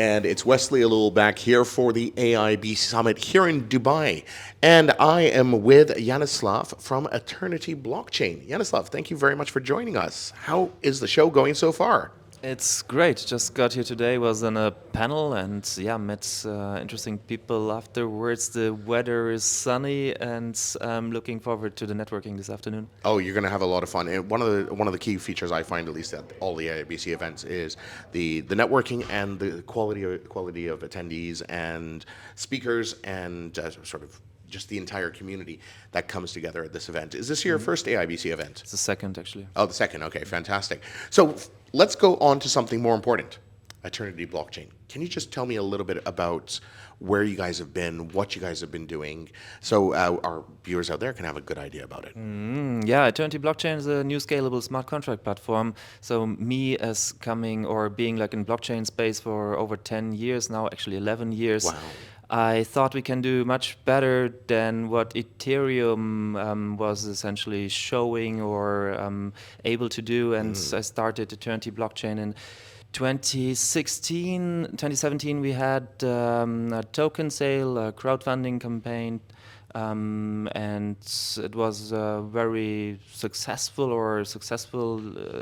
And it's Wesley Ellul back here for the AIBC Summit here in Dubai. And I am with Yanislav from Æternity Blockchain. Yanislav, thank you very much for joining us. How is the show going so far? It's great. Just got here today, was on a panel and met interesting people afterwards. The weather is sunny and I'm looking forward to the networking this afternoon. Oh, you're going to have a lot of fun. And one of the key features I find, at least at all the AIBC events, is the networking and the quality of attendees and speakers and sort of just the entire community that comes together at this event. Is this your first AIBC event? It's the second, actually. Oh, the second. Okay, fantastic. So let's go on to something more important, Æternity Blockchain. Can you just tell me a little bit about where you guys have been, what you guys have been doing, so our viewers out there can have a good idea about it? Æternity Blockchain is a new scalable smart contract platform. So me as being like in blockchain space for over 10 years now, actually 11 years. Wow. I thought we can do much better than what Ethereum was essentially showing or able to do. And I started Eternity Blockchain in 2017. We had a token sale, a crowdfunding campaign, and it was very successful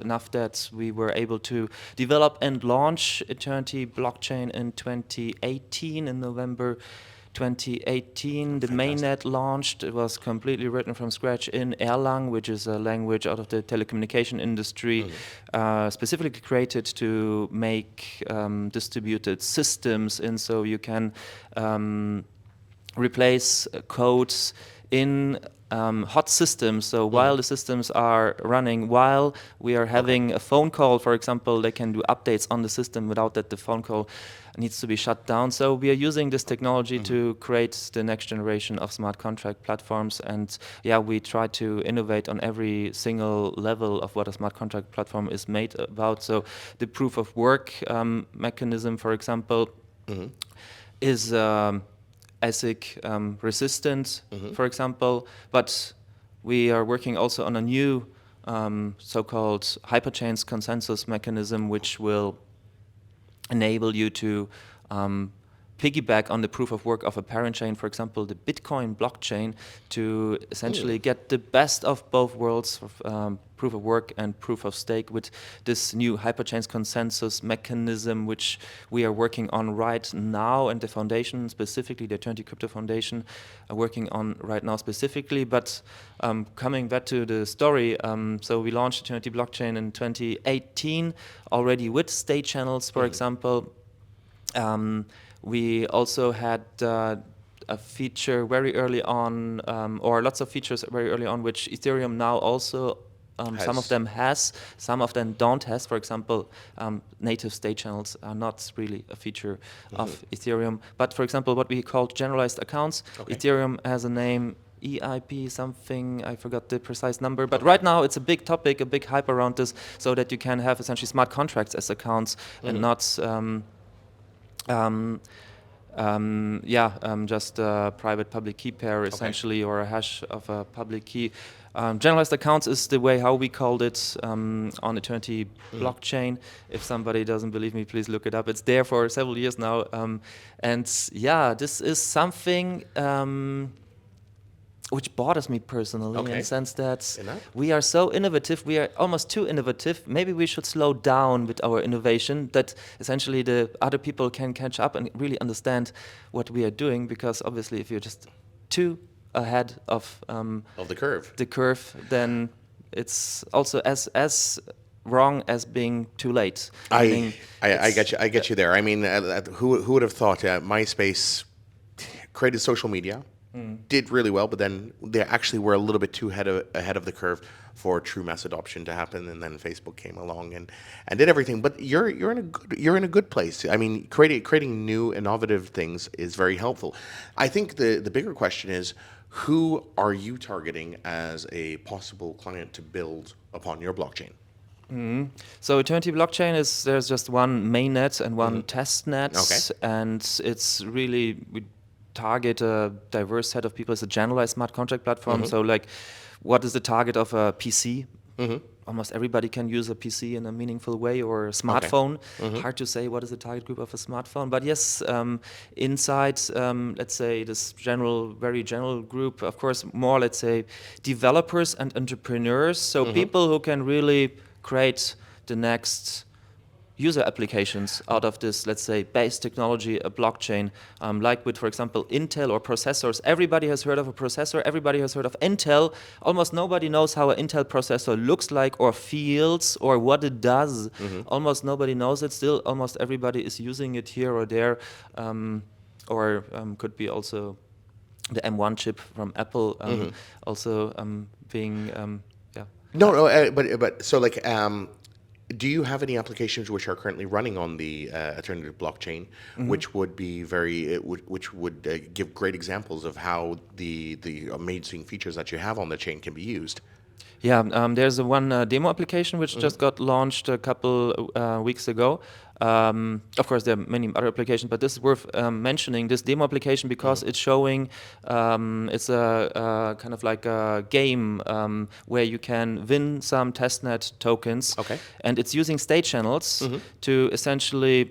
enough that we were able to develop and launch Eternity Blockchain in 2018, in November 2018. The mainnet launched. It was completely written from scratch in Erlang, which is a language out of the telecommunication industry, specifically created to make distributed systems, and so you can replace codes in hot systems. So while the systems are running, while we are having a phone call, for example, they can do updates on the system without that the phone call needs to be shut down. So we are using this technology to create the next generation of smart contract platforms. And we try to innovate on every single level of what a smart contract platform is made about. So the proof of work mechanism, for example, is ASIC resistant, for example, but we are working also on a new so-called hyperchains consensus mechanism, which will enable you to piggyback on the proof of work of a parent chain, for example, the Bitcoin blockchain, to essentially get the best of both worlds, proof of work and proof of stake, with this new hyperchains consensus mechanism, which we are working on right now, and the foundation, specifically the Eternity Crypto Foundation, are working on right now specifically. But coming back to the story, so we launched Eternity Blockchain in 2018, already with state channels, for example. We also had a feature very early on, or lots of features very early on, which Ethereum now also, some of them has, some of them don't has. For example, native state channels are not really a feature of Ethereum. But for example, what we call generalized accounts, Ethereum has a name, EIP something, I forgot the precise number, but right now it's a big topic, a big hype around this, so that you can have essentially smart contracts as accounts and not just a private public key pair essentially, or a hash of a public key. Generalized accounts is the way how we called it on Eternity Blockchain. If somebody doesn't believe me, please look it up. It's there for several years now. This is something which bothers me personally, in the sense that we are so innovative, we are almost too innovative. Maybe we should slow down with our innovation, that essentially the other people can catch up and really understand what we are doing, because obviously if you're just too ahead of the curve, then it's also as wrong as being too late. I get you there. I mean, who would have thought MySpace created social media, did really well, but then they actually were a little bit too ahead of the curve for true mass adoption to happen, and then Facebook came along and did everything. But you're in a good place. I mean, creating new innovative things is very helpful. I think the bigger question is, who are you targeting as a possible client to build upon your blockchain? So Eternity Blockchain there's just one mainnet and one testnet, and it's really, we target a diverse set of people. It's a generalized smart contract platform. So like, what is the target of a PC almost everybody can use a PC in a meaningful way, or a smartphone. Hard to say what is the target group of a smartphone, but yes, inside, let's say, this very general group, of course, more, let's say, developers and entrepreneurs, so people who can really create the next user applications out of this, let's say, base technology, a blockchain, like with, for example, Intel or processors. Everybody has heard of a processor, everybody has heard of Intel. Almost nobody knows how an Intel processor looks like or feels or what it does. Almost nobody knows it. Still, almost everybody is using it here or there, or could be also the M1 chip from Apple, also being, yeah. No, but so like, do you have any applications which are currently running on the Æternity blockchain, which would be which would give great examples of how the amazing features that you have on the chain can be used? Yeah, there's one demo application which just got launched a couple weeks ago. Of course, there are many other applications, but this is worth mentioning, this demo application, because it's showing, it's a kind of like a game where you can win some testnet tokens. Okay. And it's using state channels to essentially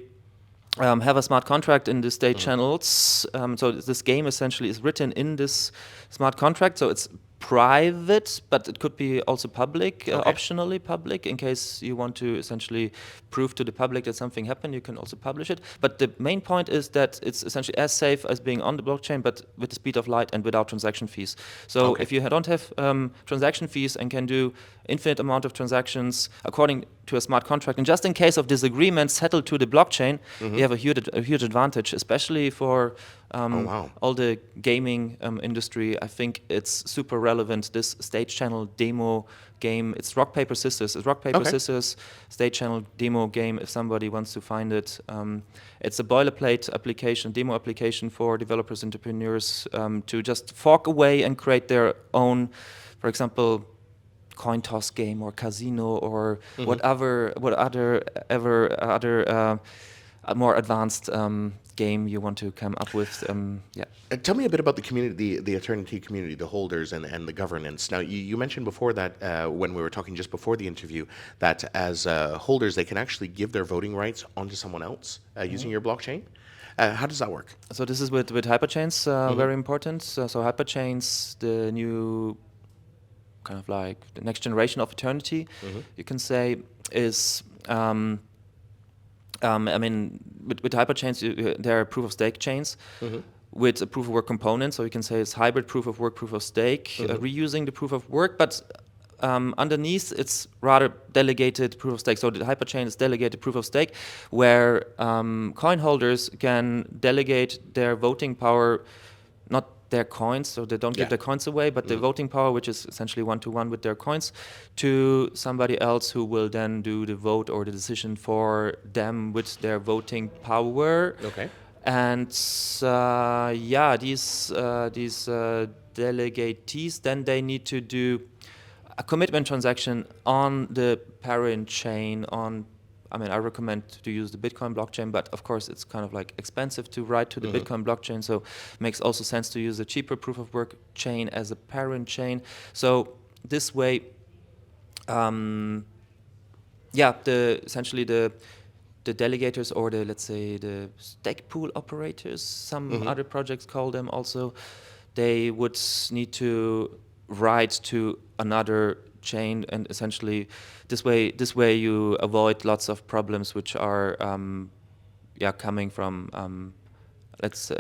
have a smart contract in the state channels. So this game essentially is written in this smart contract. So it's private, but it could be also public, optionally public, in case you want to essentially prove to the public that something happened. You can also publish it. But the main point is that it's essentially as safe as being on the blockchain, but with the speed of light and without transaction fees. So if you don't have transaction fees and can do infinite amount of transactions according to a smart contract, and just in case of disagreements settled to the blockchain, you have a huge advantage, especially for all the gaming industry. I think it's super relevant, this state channel demo game. It's rock, paper, scissors. It's rock, paper, scissors state channel demo game, if somebody wants to find it. It's a boilerplate application, demo application for developers, entrepreneurs, to just fork away and create their own, for example, coin toss game or casino or whatever other more advanced game you want to come up with. Tell me a bit about the community, the Eternity community, the holders and the governance. Now, you mentioned before that when we were talking just before the interview, that as holders, they can actually give their voting rights onto someone else using your blockchain. How does that work? So this is with hyperchains, very important. So hyperchains, the new kind of like the next generation of Eternity, you can say, is I mean, with hyperchains, there are proof of stake chains with a proof of work component. So you can say it's hybrid proof of work, proof of stake, reusing the proof of work, but underneath it's rather delegated proof of stake. So the hyperchain is delegated proof of stake, where coin holders can delegate their voting power, not their coins, so they don't give their coins away, but the voting power, which is essentially one-to-one with their coins, to somebody else who will then do the vote or the decision for them with their voting power. Okay. And these delegatees, then they need to do a commitment transaction on the parent chain. I recommend to use the Bitcoin blockchain, but of course it's kind of like expensive to write to the Bitcoin blockchain, so it makes also sense to use a cheaper proof of work chain as a parent chain. So this way, essentially the delegators, or let's say the stake pool operators, some other projects call them also, they would need to write to another chain, and essentially this way you avoid lots of problems which are coming from let's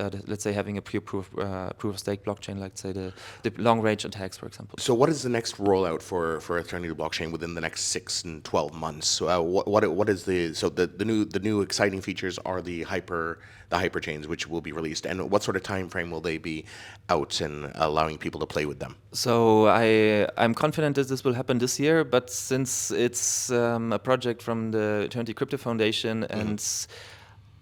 say having a pure proof of stake blockchain, like say the long range attacks, for example. So what is the next rollout for Eternity blockchain within the next 6 and 12 months? So what is the new exciting features are the hyper chains which will be released, and what sort of time frame will they be out and allowing people to play with them? So I'm confident that this will happen this year, but since it's a project from the Eternity Crypto Foundation, and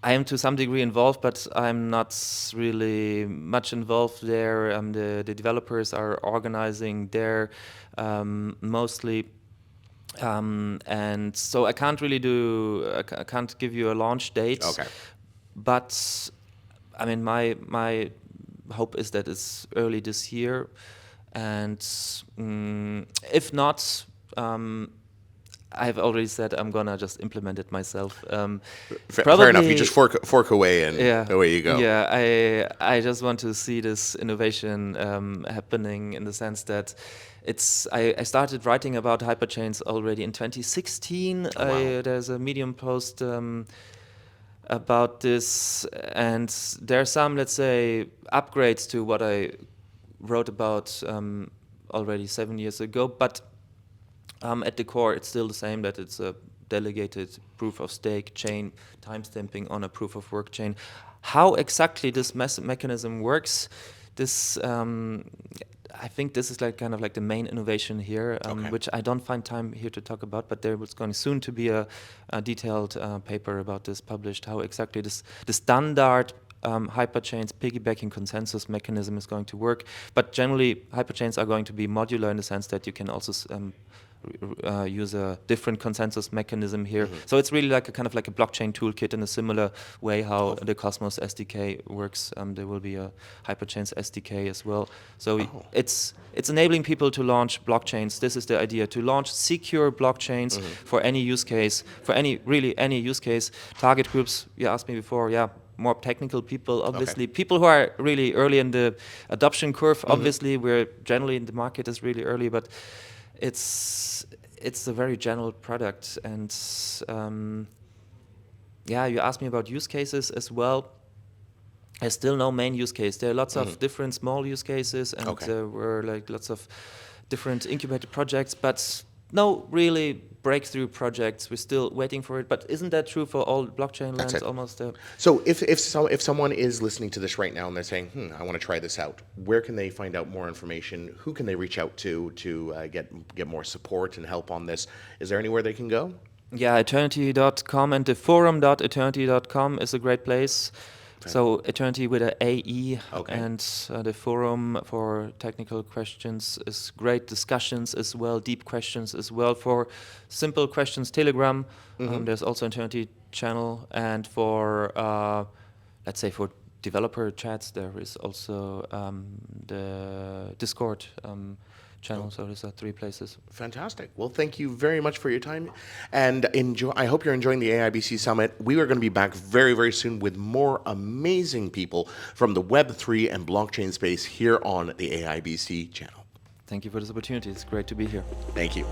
I am to some degree involved, but I'm not really much involved there. The developers are organizing there mostly, and so I can't really I can't give you a launch date. Okay. But I mean, my hope is that it's early this year, and if not, I've already said I'm gonna just implement it myself. Fair enough. You just fork away and Yeah, away you go. yeah. I just want to see this innovation happening in the sense that I started writing about hyperchains already in 2016. Oh, wow. There's a Medium post about this, and there are some, let's say, upgrades to what I wrote about already 7 years ago, but at the core, it's still the same, that it's a delegated proof of stake chain, timestamping on a proof of work chain. How exactly this mechanism works, this I think this is like kind of like the main innovation here, which I don't find time here to talk about, but there was going soon to be a detailed paper about this published, how exactly the standard hyperchains piggybacking consensus mechanism is going to work. But generally, hyperchains are going to be modular in the sense that you can also use a different consensus mechanism here. So it's really like a kind of like a blockchain toolkit in a similar way how the Cosmos SDK works. There will be a hyperchains SDK as well. So it's enabling people to launch blockchains. This is the idea, to launch secure blockchains for any use case, for any use case. Target groups, you asked me before, more technical people, obviously. People who are really early in the adoption curve, obviously. We're generally in the market is really early, but it's a very general product. And you asked me about use cases as well. There's still no main use case. There are lots of different small use cases, and there were like lots of different incubated projects, but no really breakthrough projects. We're still waiting for it. But isn't that true for all blockchain lands almost? So if someone is listening to this right now and they're saying, I want to try this out, where can they find out more information? Who can they reach out to get more support and help on this? Is there anywhere they can go? Yeah, Aeternity.com, and the forum.Aeternity.com is a great place. So Eternity with an AE, and the forum for technical questions is great, discussions as well, deep questions as well. For simple questions, Telegram, there's also Eternity channel, and for, let's say for developer chats, there is also the Discord channel. So these are 3 places. Fantastic. Well, thank you very much for your time, and I hope you're enjoying the AIBC Summit. We are going to be back very, very soon with more amazing people from the Web3 and blockchain space here on the AIBC channel. Thank you for this opportunity. It's great to be here. Thank you.